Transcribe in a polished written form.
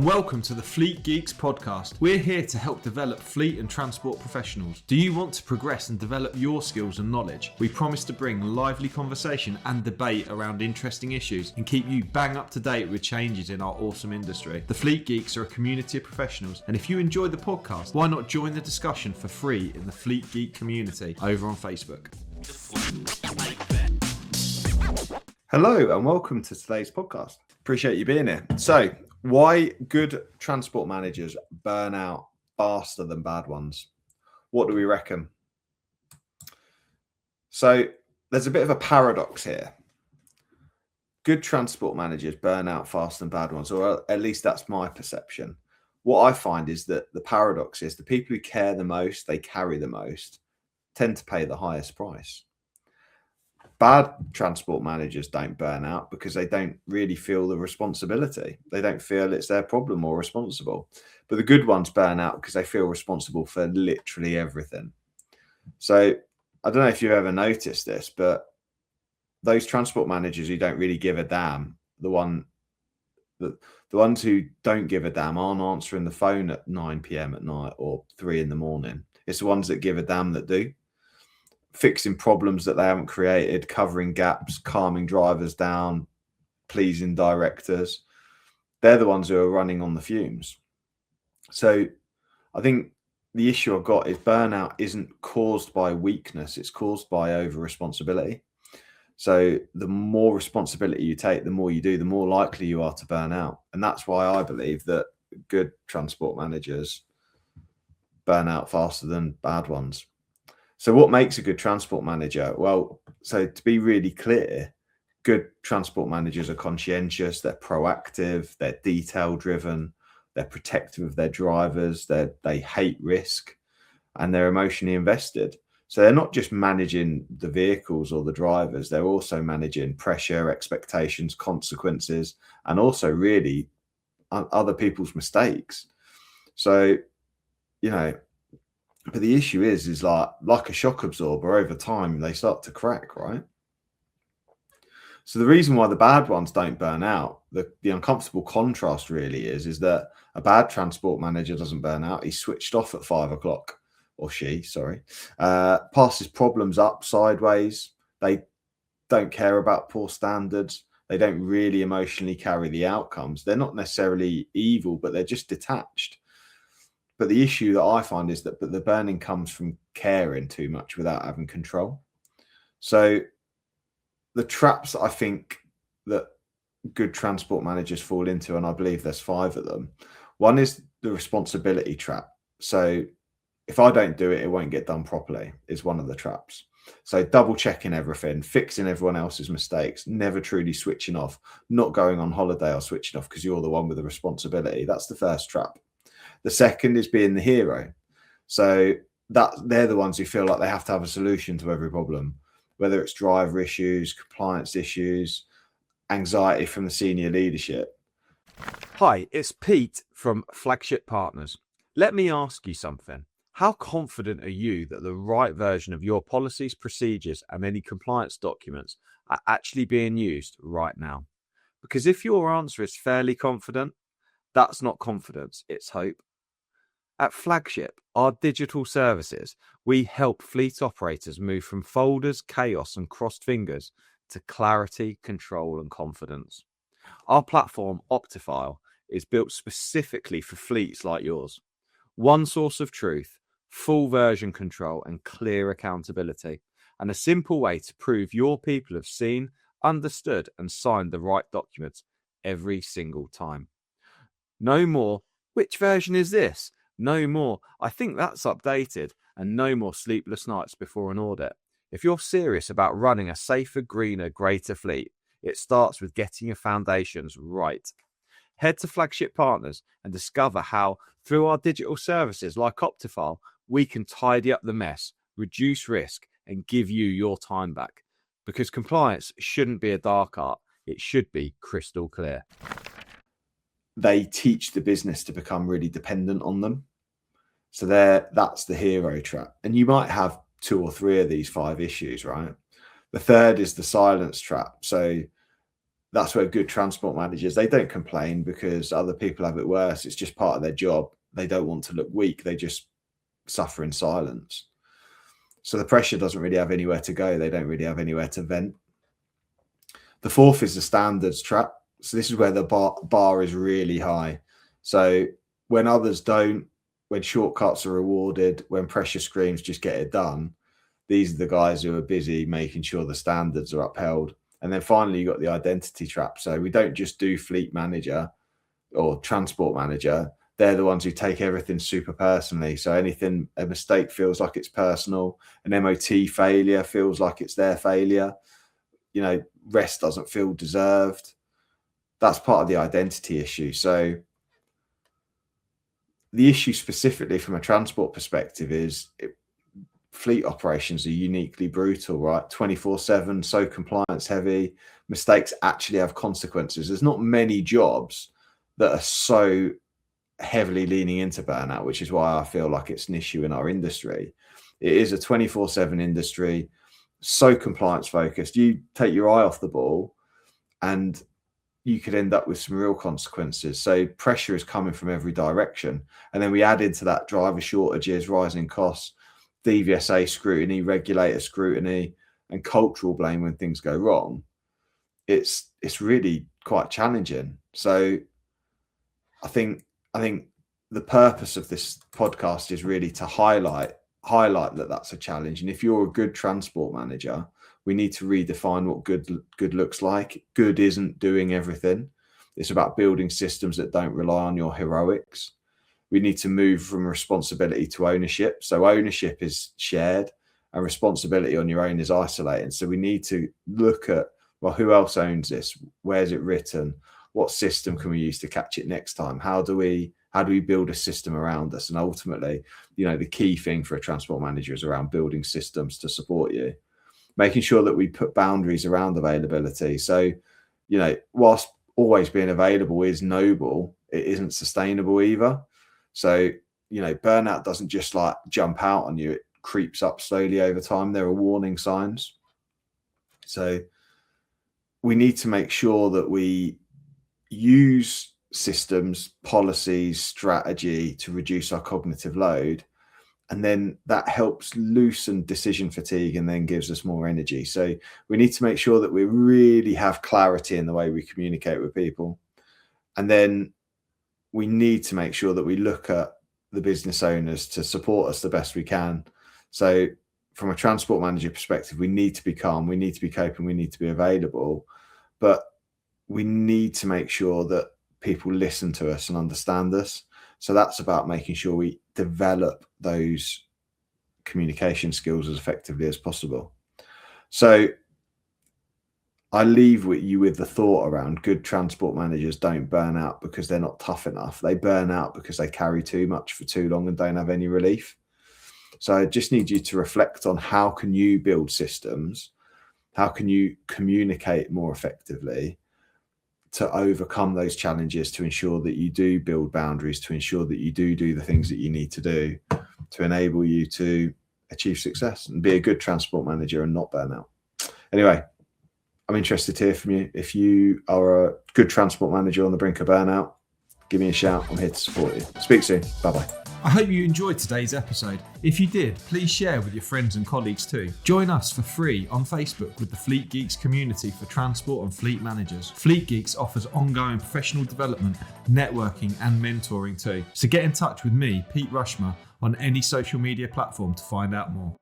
Welcome to the Fleet Geeks Podcast. We're here to help develop fleet and transport professionals. Do you want to progress and develop your skills and knowledge? We promise to bring lively conversation and debate around interesting issues and keep you bang up to date with changes in our awesome industry. The Fleet Geeks are a community of professionals, and if you enjoy the podcast, why not join the discussion for free in the Fleet Geek community over on Facebook? Hello and welcome to today's podcast. Appreciate you being here. So, why good transport managers burn out faster than bad ones? What do we reckon? So there's a bit of a paradox here. Good transport managers burn out faster than bad ones, or at least that's my perception. What I find is that the paradox is the people who care the most, they carry the most, tend to pay the highest price. Bad transport managers don't burn out because they don't really feel the responsibility. They don't feel it's their problem or responsible. But the good ones burn out because they feel responsible for literally everything. So I don't know if you've ever noticed this, but those transport managers who don't really give a damn, the ones who don't give a damn aren't answering the phone at 9 p.m. at night or 3 in the morning. It's the ones that give a damn that do. Fixing problems that they haven't created, covering gaps, calming drivers down, pleasing directors. They're the ones who are running on the fumes. So I think the issue I've got is burnout isn't caused by weakness, it's caused by over responsibility. So the more responsibility you take, the more you do, the more likely you are to burn out. And that's why I believe that good transport managers burn out faster than bad ones. So what makes a good transport manager? Well, so to be really clear, good transport managers are conscientious, they're proactive, they're detail driven, they're protective of their drivers, they hate risk, and they're emotionally invested. So they're not just managing the vehicles or the drivers, they're also managing pressure, expectations, consequences, and also really other people's mistakes. So, but the issue is like a shock absorber, over time, they start to crack, right? So the reason why the bad ones don't burn out, the uncomfortable contrast really is that a bad transport manager doesn't burn out. He's switched off at 5 o'clock, or she, passes problems up sideways. They don't care about poor standards. They don't really emotionally carry the outcomes. They're not necessarily evil, but they're just detached. But the issue that I find is that the burning comes from caring too much without having control. So the traps that I think that good transport managers fall into, and I believe there's 5 of them. One is the responsibility trap. So if I don't do it, it won't get done properly, is one of the traps. So double checking everything, fixing everyone else's mistakes, never truly switching off, not going on holiday or switching off because you're the one with the responsibility. That's the first trap. The second is being the hero. So that they're the ones who feel like they have to have a solution to every problem, whether it's driver issues, compliance issues, anxiety from the senior leadership. Hi, it's Pete from Flagship Partners. Let me ask you something. How confident are you that the right version of your policies, procedures, and any compliance documents are actually being used right now? Because if your answer is fairly confident, that's not confidence, it's hope. At Flagship, our digital services, we help fleet operators move from folders, chaos, and crossed fingers to clarity, control, and confidence. Our platform, Optifile, is built specifically for fleets like yours. One source of truth, full version control, and clear accountability, and a simple way to prove your people have seen, understood, and signed the right documents every single time. No more, which version is this? No more, I think that's updated, and no more sleepless nights before an audit. If you're serious about running a safer, greener, greater fleet, it starts with getting your foundations right. Head to Flagship Partners and discover how, through our digital services like Optifile, we can tidy up the mess, reduce risk, and give you your time back. Because compliance shouldn't be a dark art, it should be crystal clear. They teach the business to become really dependent on them. So that's the hero trap. And you might have 2 or 3 of these 5 issues, right? The third is the silence trap. So that's where good transport managers, they don't complain because other people have it worse. It's just part of their job. They don't want to look weak. They just suffer in silence. So the pressure doesn't really have anywhere to go. They don't really have anywhere to vent. The fourth is the standards trap. So this is where the bar is really high. So when others don't, when shortcuts are rewarded, when pressure screams, just get it done, these are the guys who are busy making sure the standards are upheld. And then finally, you got the identity trap. So we don't just do fleet manager or transport manager. They're the ones who take everything super personally. So anything, a mistake feels like it's personal. An MOT failure feels like it's their failure. You know, rest doesn't feel deserved. That's part of the identity issue. So the issue specifically from a transport perspective is fleet operations are uniquely brutal, right? 24/7, so compliance heavy. Mistakes actually have consequences. There's not many jobs that are so heavily leaning into burnout, which is why I feel like it's an issue in our industry. It is a 24/7 industry, so compliance focused. You take your eye off the ball and you could end up with some real consequences. So pressure is coming from every direction. And then we add into that driver shortages, rising costs, DVSA scrutiny, regulator scrutiny, and cultural blame when things go wrong. It's really quite challenging. So I think the purpose of this podcast is really to highlight that that's a challenge. And if you're a good transport manager, we need to redefine what good looks like. Good isn't doing everything. It's about building systems that don't rely on your heroics. We need to move from responsibility to ownership. So ownership is shared and responsibility on your own is isolated. So we need to look at, well, who else owns this? Where's it written? What system can we use to catch it next time? How do we build a system around us? And ultimately, you know, the key thing for a transport manager is around building systems to support you, making sure that we put boundaries around availability. So, you know, whilst always being available is noble, it isn't sustainable either. So, you know, burnout doesn't just like jump out on you. It creeps up slowly over time. There are warning signs. So we need to make sure that we use systems, policies, strategy to reduce our cognitive load. And then that helps loosen decision fatigue and then gives us more energy. So we need to make sure that we really have clarity in the way we communicate with people. And then we need to make sure that we look at the business owners to support us the best we can. So from a transport manager perspective, we need to be calm, we need to be coping, we need to be available, but we need to make sure that people listen to us and understand us. So that's about making sure we develop those communication skills as effectively as possible. So I leave you with the thought around good transport managers don't burn out because they're not tough enough. They burn out because they carry too much for too long and don't have any relief. So I just need you to reflect on how can you build systems? How can you communicate more effectively to overcome those challenges, to ensure that you do build boundaries, to ensure that you do the things that you need to do to enable you to achieve success and be a good transport manager and not burn out. Anyway, I'm interested to hear from you. If you are a good transport manager on the brink of burnout, give me a shout. I'm here to support you. Speak soon. Bye-bye. I hope you enjoyed today's episode. If you did, please share with your friends and colleagues too. Join us for free on Facebook with the Fleet Geeks community for transport and fleet managers. Fleet Geeks offers ongoing professional development, networking and mentoring too. So get in touch with me, Pete Rushmer, on any social media platform to find out more.